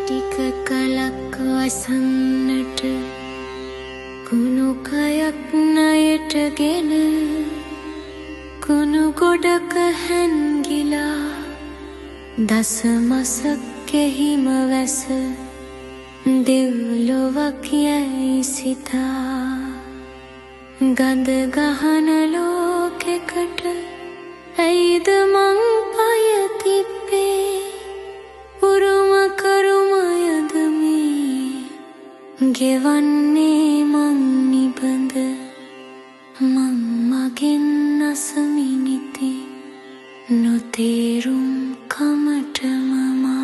ටික කලක් වසන්නට කුණු කයක් ණයටගෙන කුණු ගොඩක හැන්ගිලා දසමසක් එහිම වැස දෙව්ලොවක් යැයි සිතා ගඳ ගහන ලෝකෙකට ඇයිද මං පය තිබ්බේ උරුම කරුමයද මේ ගෙවන්නේ මං නිබඳ මං මගෙන් අසමිනිති නොතේරුම් කමට මමා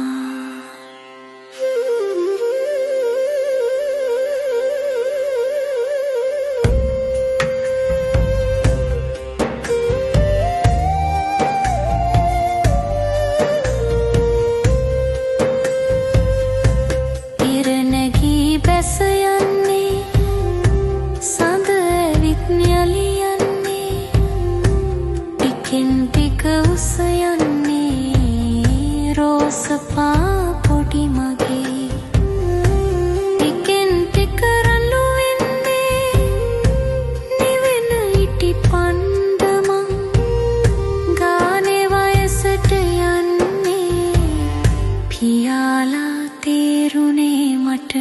පොඩි මගේ ටිකෙන් ටික රළු වෙන්නේ නිවෙන ඉටි පන්දමන් ගානේ වයසට යන්නේ පියාලා තේරුනේ මට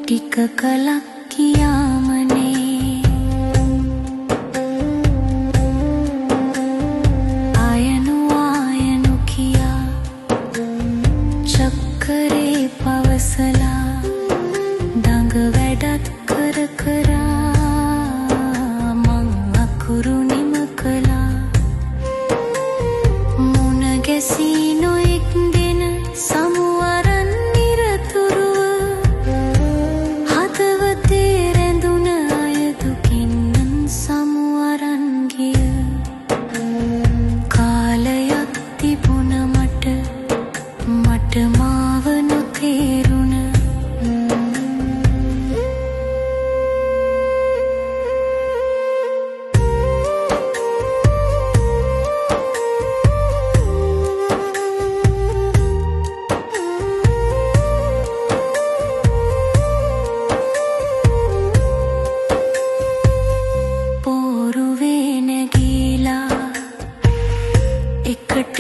ටික කලක් කියාමනේ දඟ වැඩත් කර කරා මං අකුරු නිම කළා මුණ ගැසී නොයෙක් දෙන සමුවරන් නිරතුරුව හදවතේ රැඳුන අය දුකින් සමුවරන් ගිය කාලයක් තිබුණ මට මාව නොතේරුණ පෝරුවේ නැගීලා එකට